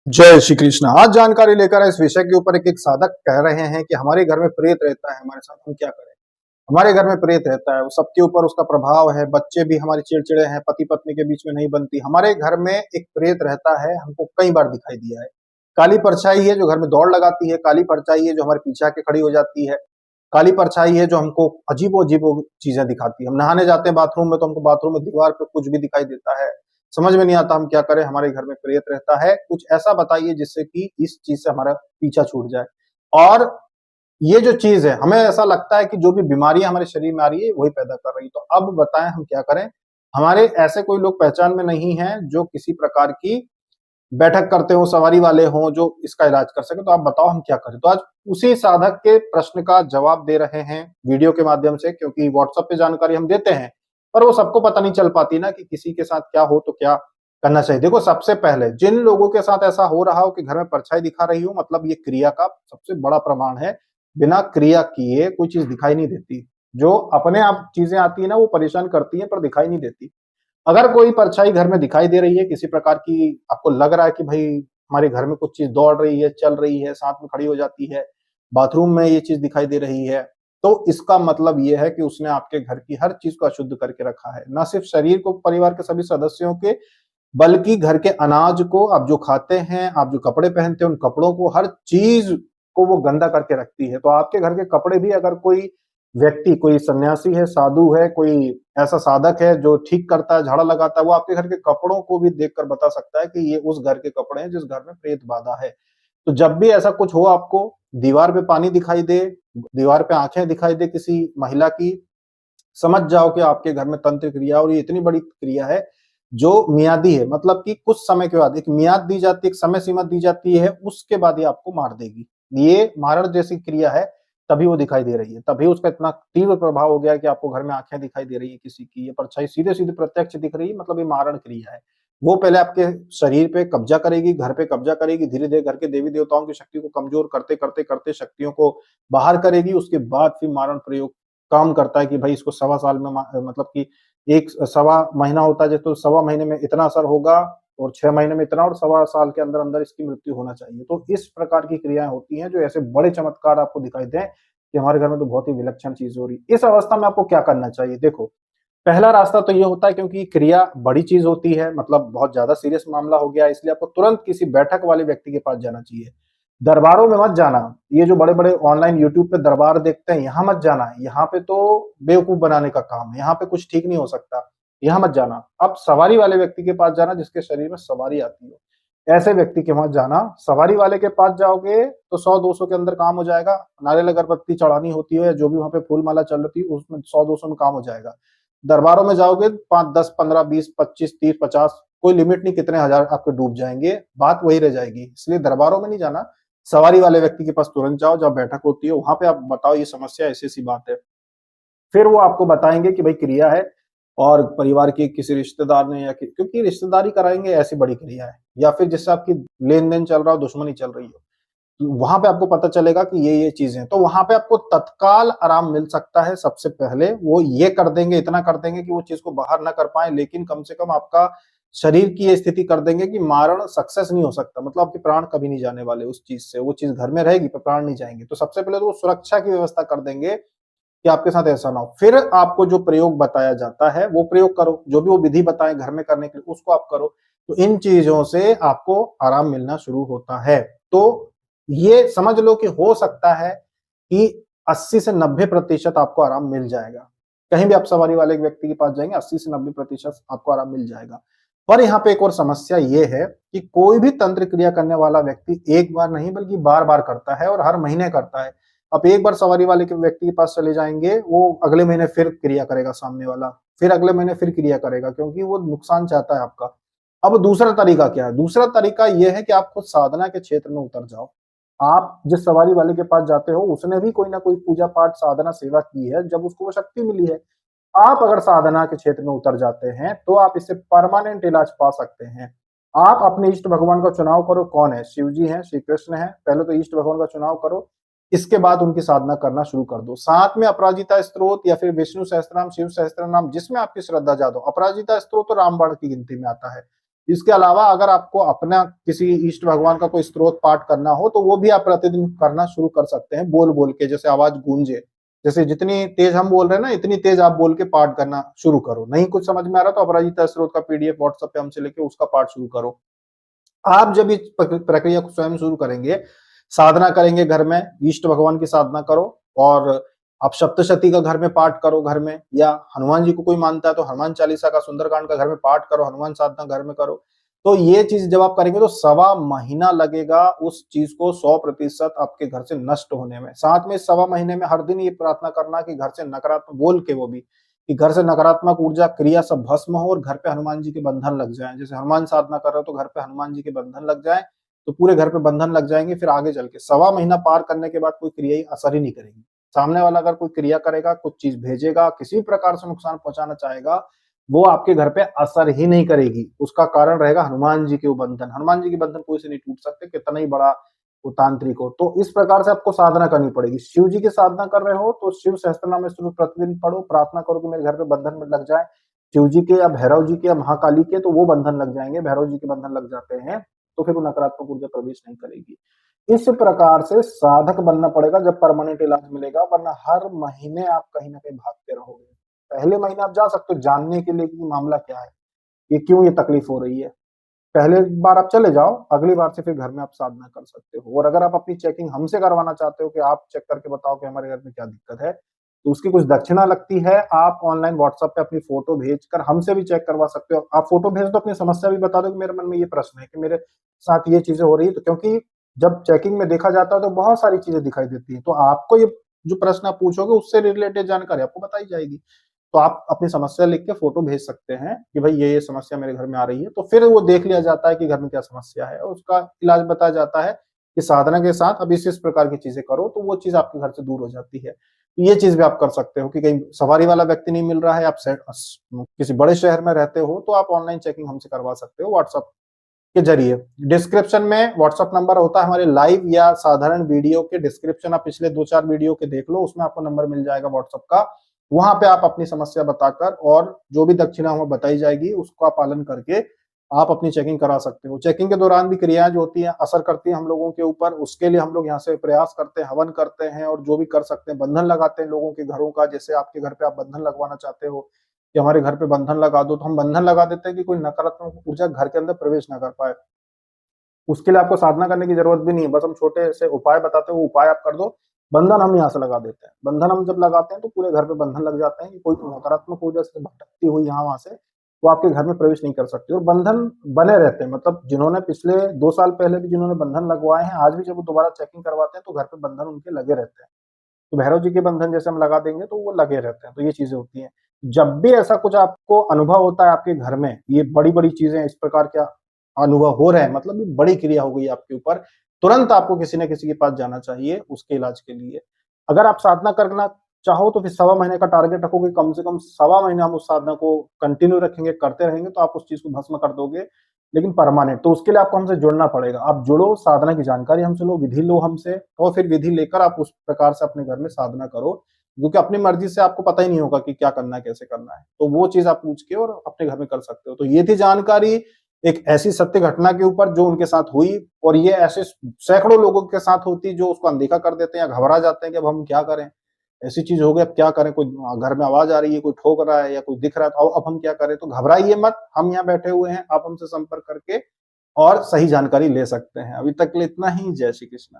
जय श्री कृष्ण। आज जानकारी लेकर इस विषय के ऊपर एक साधक कह रहे हैं कि हमारे घर में प्रेत रहता है, हमारे साथ हम क्या करें। हमारे घर में प्रेत रहता है, वो सबके ऊपर उसका प्रभाव है, बच्चे भी हमारे चिड़चिड़े हैं, पति पत्नी के बीच में नहीं बनती। हमारे घर में एक प्रेत रहता है, हमको कई बार दिखाई दिया है। काली परछाई है जो घर में दौड़ लगाती है, काली परछाई है जो हमारे पीछे आके खड़ी हो जाती है, काली परछाई है जो हमको अजीबो अजीबो चीजें दिखाती है। हम नहाने जाते हैं बाथरूम में तो हमको बाथरूम में दीवार पे कुछ भी दिखाई देता है, समझ में नहीं आता हम क्या करें। हमारे घर में प्रेत रहता है, कुछ ऐसा बताइए जिससे कि इस चीज से हमारा पीछा छूट जाए। और ये जो चीज है, हमें ऐसा लगता है कि जो भी बीमारियां हमारे शरीर में आ रही है वही पैदा कर रही है। तो अब बताएं हम क्या करें। हमारे ऐसे कोई लोग पहचान में नहीं है जो किसी प्रकार की बैठक करते हो, सवारी वाले हों जो इसका इलाज कर सके। तो आप बताओ हम क्या करें। तो आज उसी साधक के प्रश्न का जवाब दे रहे हैं वीडियो के माध्यम से, क्योंकि व्हाट्सएप पे जानकारी हम देते हैं पर वो सबको पता नहीं चल पाती ना कि किसी के साथ क्या हो तो क्या करना चाहिए। देखो, सबसे पहले जिन लोगों के साथ ऐसा हो रहा हो कि घर में परछाई दिखा रही हो, मतलब ये क्रिया का सबसे बड़ा प्रमाण है। बिना क्रिया किए कोई चीज दिखाई नहीं देती। जो अपने आप चीजें आती है ना वो परेशान करती है पर दिखाई नहीं देती। अगर कोई परछाई घर में दिखाई दे रही है किसी प्रकार की, आपको लग रहा है कि भाई हमारे घर में कुछ चीज दौड़ रही है, चल रही है, साथ में खड़ी हो जाती है, बाथरूम में ये चीज दिखाई दे रही है, तो इसका मतलब ये है कि उसने आपके घर की हर चीज को अशुद्ध करके रखा है। ना सिर्फ शरीर को, परिवार के सभी सदस्यों के, बल्कि घर के अनाज को, आप जो खाते हैं, आप जो कपड़े पहनते हैं, उन कपड़ों को, हर चीज को वो गंदा करके रखती है। तो आपके घर के कपड़े भी, अगर कोई व्यक्ति, कोई सन्यासी है, साधु है, कोई ऐसा साधक है जो ठीक करता है, झाड़ा लगाता है, वो आपके घर के कपड़ों को भी देखकर बता सकता है कि ये उस घर के कपड़े हैं जिस घर में प्रेत बाधा है। तो जब भी ऐसा कुछ हो, आपको दीवार पे पानी दिखाई दे, दीवार पे आंखें दिखाई दे किसी महिला की, समझ जाओ कि आपके घर में तंत्र क्रिया, और ये इतनी बड़ी क्रिया है जो मियादी है, मतलब कि कुछ समय के बाद एक मियाद दी जाती है, एक समय सीमा दी जाती है, उसके बाद ये आपको मार देगी। ये मारण जैसी क्रिया है, तभी वो दिखाई दे रही है, तभी उसका इतना तीव्र प्रभाव हो गया कि आपको घर में आंखें दिखाई दे रही है किसी की, ये परछाई सीधे सीधे प्रत्यक्ष दिख रही है, मतलब ये मारण क्रिया है। वो पहले आपके शरीर पे कब्जा करेगी, घर पे कब्जा करेगी, धीरे धीरे घर के देवी देवताओं की शक्ति को कमजोर करते करते करते शक्तियों को बाहर करेगी। उसके बाद फिर मारण प्रयोग काम करता है कि भाई इसको सवा साल में मतलब कि एक सवा महीना होता है तो सवा महीने में इतना असर होगा, और 6 महीने में इतना, और सवा साल के अंदर अंदर इसकी मृत्यु होना चाहिए। तो इस प्रकार की क्रियाएं होती हैं जो ऐसे बड़े चमत्कार आपको दिखाई दें कि हमारे घर में तो बहुत ही विलक्षण चीज हो रही है। इस अवस्था में आपको क्या करना चाहिए? देखो, पहला रास्ता तो ये होता है, क्योंकि क्रिया बड़ी चीज होती है, मतलब बहुत ज्यादा सीरियस मामला हो गया, इसलिए आपको तुरंत किसी बैठक वाले व्यक्ति के पास जाना चाहिए। दरबारों में मत जाना। ये जो बड़े बड़े ऑनलाइन यूट्यूब पे दरबार देखते हैं, यहाँ मत जाना। यहाँ पे तो बेवकूफ बनाने का काम है, यहाँ पे कुछ ठीक नहीं हो सकता, यहाँ मत जाना। अब सवारी वाले व्यक्ति के पास जाना जिसके शरीर में सवारी आती हो, ऐसे व्यक्ति के पास जाना। सवारी वाले के पास जाओगे तो 100-200 के अंदर काम हो जाएगा। नारियल अगरबत्ती चढ़ानी होती है या जो भी वहां पे फूल माला चल रही है उसमें 100-200 में काम हो जाएगा। दरबारों में जाओगे 5, 10, 15, 20, 25, 30, 50, कोई लिमिट नहीं कितने हजार आपके डूब जाएंगे, बात वही रह जाएगी। इसलिए दरबारों में नहीं जाना, सवारी वाले व्यक्ति के पास तुरंत जाओ, जब बैठक होती है वहां पे आप बताओ ये समस्या ऐसी ऐसी बात है। फिर वो आपको बताएंगे कि भाई क्रिया है, और परिवार के किसी रिश्तेदार ने, या क्योंकि रिश्तेदारी कराएंगे ऐसी बड़ी क्रिया है, या फिर जिससे आपकी लेन देन चल रहा हो, दुश्मनी चल रही हो, वहां पे आपको पता चलेगा कि ये चीजें, तो वहां पे आपको तत्काल आराम मिल सकता है। सबसे पहले वो ये कर देंगे, इतना कर देंगे कि वो चीज को बाहर ना कर पाए, लेकिन कम से कम आपका शरीर की ये स्थिति कर देंगे कि मारण सक्सेस नहीं हो सकता, मतलब आपके प्राण कभी नहीं जाने वाले उस चीज से। वो चीज घर में रहेगी पर प्राण नहीं जाएंगे। तो सबसे पहले तो वो सुरक्षा की व्यवस्था कर देंगे कि आपके साथ ऐसा ना हो। फिर आपको जो प्रयोग बताया जाता है वो प्रयोग करो, जो भी वो विधि बताएं घर में करने के लिए उसको आप करो। तो इन चीजों से आपको आराम मिलना शुरू होता है। तो ये समझ लो कि हो सकता है कि 80 से 90% आपको आराम मिल जाएगा। कहीं भी आप सवारी वाले व्यक्ति के पास जाएंगे, 80 से 90% आपको आराम मिल जाएगा। पर यहाँ पे एक और समस्या ये है कि कोई भी तंत्र क्रिया करने वाला व्यक्ति एक बार नहीं बल्कि बार बार करता है, और हर महीने करता है। आप एक बार सवारी वाले के व्यक्ति के पास चले जाएंगे, वो अगले महीने फिर क्रिया करेगा सामने वाला, फिर अगले महीने फिर क्रिया करेगा, क्योंकि वो नुकसान चाहता है आपका। अब दूसरा तरीका क्या है? दूसरा तरीका यह है कि आप खुद साधना के क्षेत्र में उतर जाओ। आप जिस सवारी वाले के पास जाते हो उसने भी कोई ना कोई पूजा पाठ, साधना, सेवा की है, जब उसको वो शक्ति मिली है। आप अगर साधना के क्षेत्र में उतर जाते हैं तो आप इससे परमानेंट इलाज पा सकते हैं। आप अपने इष्ट भगवान का चुनाव करो। कौन है? शिव जी हैं, श्री कृष्ण हैं। पहले तो इष्ट भगवान का चुनाव करो, इसके बाद उनकी साधना करना शुरू कर दो। साथ में अपराजिता स्तोत्र या फिर विष्णु सहस्त्रनाम, शिव सहस्त्रनाम, जिसमें आपकी श्रद्धा ज्यादा हो। अपराजिता स्तोत्र तो रामबाण की गिनती में आता है। इसके अलावा अगर आपको अपना किसी इष्ट भगवान का कोई स्तोत्र पाठ करना हो तो वो भी आप प्रतिदिन करना शुरू कर सकते हैं, बोल बोल के, जैसे आवाज गूंजे। जैसे जितनी तेज हम बोल रहे हैं ना, इतनी तेज आप बोल के पाठ करना शुरू करो। नहीं कुछ समझ में आ रहा तो अपराजिता स्तोत्र का पीडीएफ व्हाट्सएप पे हमसे लेके उसका पाठ शुरू करो। आप जब इस प्रक्रिया को स्वयं शुरू करेंगे, साधना करेंगे घर में, इष्ट भगवान की साधना करो, और आप सप्तशती का घर में पाठ करो घर में, या हनुमान जी को कोई मानता है तो हनुमान चालीसा का, सुंदरकांड का घर में पाठ करो, हनुमान साधना घर में करो। तो ये चीज जब आप करेंगे तो 1.25 महीना लगेगा उस चीज को 100% आपके घर से नष्ट होने में। साथ में 1.25 महीने में हर दिन ये प्रार्थना करना कि घर से नकारात्मक, बोल के वो भी, कि घर से नकारात्मक ऊर्जा क्रिया सब भस्म हो और घर पे हनुमान जी के बंधन लग जाएं। जैसे हनुमान साधना कर रहे हो तो घर पे हनुमान जी के बंधन लग जाएं, तो पूरे घर पे बंधन लग जाएंगे। फिर आगे चल के 1.25 महीना पार करने के बाद कोई क्रिया ही असर ही नहीं करेगी। सामने वाला अगर कोई क्रिया करेगा, कुछ चीज भेजेगा, किसी भी प्रकार से नुकसान पहुंचाना चाहेगा, वो आपके घर पे असर ही नहीं करेगी। उसका कारण रहेगा हनुमान जी के वो बंधन। हनुमान जी के बंधन कोई से नहीं टूट सकते, कितना ही बड़ा वो तांत्रिक हो। तो इस प्रकार से आपको साधना करनी पड़ेगी। शिव जी की साधना कर रहे हो तो शिव सहस्त्रनाम स्तोत्र प्रतिदिन पढ़ो, प्रार्थना करो कि मेरे घर पे बंधन में लग जाए। शिव जी के या भैरव जी के या महाकाली के, तो वो बंधन लग जाएंगे। भैरव जी के बंधन लग जाते हैं तो फिर वो नकारात्मक ऊर्जा प्रवेश नहीं करेगी। इस प्रकार से साधक बनना पड़ेगा जब परमानेंट इलाज मिलेगा, वरना हर महीने आप कहीं ना कहीं भागते रहोगे। पहले महीने आप जा सकते हो जानने के लिए कि मामला क्या है, ये क्यों ये तकलीफ हो रही है। पहले बार आप चले जाओ, अगली बार से फिर घर में आप साधना कर सकते हो। और अगर आप अपनी चेकिंग हमसे करवाना चाहते हो कि आप चेक करके बताओ कि हमारे घर में क्या दिक्कत है, तो उसकी कुछ दक्षिणा लगती है। आप ऑनलाइन व्हाट्सएप पे अपनी फोटो भेजकर हमसे भी चेक करवा सकते हो। आप फोटो भेज दो, अपनी समस्या भी बता दो कि मेरे मन में ये प्रश्न है कि मेरे साथ ये चीजें हो रही है। तो क्योंकि जब चेकिंग में देखा जाता है तो बहुत सारी चीजें दिखाई देती है, तो आपको ये जो प्रश्न आप पूछोगे उससे रिलेटेड जानकारी आपको बताई जाएगी। तो आप अपनी समस्या लिख के फोटो भेज सकते हैं कि भाई ये समस्या मेरे घर में आ रही है। तो फिर वो देख लिया जाता है कि घर में क्या समस्या है, और उसका इलाज बताया जाता है कि साधना के साथ अब इस प्रकार की चीजें करो, तो वो चीज आपके घर से दूर हो जाती है। तो ये चीज भी आप कर सकते हो कि कहीं सवारी वाला व्यक्ति नहीं मिल रहा है, आप किसी बड़े शहर में रहते हो, तो आप ऑनलाइन चेकिंग हमसे करवा सकते हो व्हाट्सएप के जरिए। डिस्क्रिप्शन में व्हाट्सएप नंबर होता है हमारे लाइव या साधारण वीडियो के डिस्क्रिप्शन, आप पिछले 2-4 वीडियो के देख लो, उसमें आपको नंबर मिल जाएगा व्हाट्सएप का। वहां पे आप अपनी समस्या बताकर, और जो भी दक्षिणा वहां बताई जाएगी उसका पालन करके आप अपनी चेकिंग करा सकते हो। चेकिंग के दौरान भी क्रियाएं जो होती हैं असर करती हैं हम लोगों के ऊपर, उसके लिए हम लोग यहाँ से प्रयास करते हैं, हवन करते हैं, और जो भी कर सकते हैं बंधन लगाते हैं लोगों के घरों का। जैसे आपके घर पे आप बंधन लगवाना चाहते हो कि हमारे घर पे बंधन लगा दो, तो हम बंधन लगा देते हैं कि कोई नकारात्मक ऊर्जा घर के अंदर प्रवेश ना कर पाए। उसके लिए आपको साधना करने की जरूरत भी नहीं है, बस हम छोटे से उपाय बताते हैं, वो उपाय आप कर दो। बंधन हम यहाँ से लगा देते हैं। बंधन हम जब लगाते हैं तो पूरे घर पे बंधन लग जाते हैं कि कोई नकारात्मक ऊर्जा से भटकती हुई यहाँ वहां से वो आपके घर में प्रवेश नहीं कर सकती। और बंधन बने रहते हैं, मतलब जिन्होंने पिछले 2 साल पहले भी जिन्होंने बंधन लगवाए हैं, आज भी जब वो दोबारा चेकिंग करवाते हैं तो घर पे बंधन उनके लगे रहते हैं। तो भैरव जी के बंधन जैसे हम लगा देंगे तो वो लगे रहते हैं। तो ये चीजें होती हैं। जब भी ऐसा कुछ आपको अनुभव होता है आपके घर में, ये बड़ी बड़ी चीजें इस प्रकार के अनुभव हो रहे हैं, मतलब ये बड़ी क्रिया हो गई आपके ऊपर, तुरंत आपको किसी न किसी के पास जाना चाहिए उसके इलाज के लिए। अगर आप साधना करना चाहो तो फिर 1.25 महीने का टारगेट रखोगे, कम से कम 1.25 महीना हम उस साधना को कंटिन्यू रखेंगे, करते रहेंगे, तो आप उस चीज को भस्म कर दोगे, लेकिन परमानेंट। तो उसके लिए आपको हमसे जुड़ना पड़ेगा। आप जुड़ो, साधना की जानकारी हमसे लो, विधि लो हमसे, और फिर विधि लेकर आप उस प्रकार से अपने घर में साधना करो, क्योंकि अपनी मर्जी से आपको पता ही नहीं होगा कि क्या करना है, कैसे करना है। तो वो चीज आप पूछ के और अपने घर में कर सकते हो। तो ये थी जानकारी एक ऐसी सत्य घटना के ऊपर जो उनके साथ हुई, और ये ऐसे सैकड़ों लोगों के साथ होती जो उसको अनदेखा कर देते हैं या घबरा जाते हैं कि अब हम क्या करें, ऐसी चीज हो गई, अब क्या करें, कोई घर में आवाज आ रही है, कोई ठोक रहा है या कोई दिख रहा है, तो अब हम क्या करें। तो घबराइए मत, हम यहाँ बैठे हुए हैं, आप हमसे संपर्क करके और सही जानकारी ले सकते हैं। अभी तक के लिए इतना ही। जय श्री कृष्ण।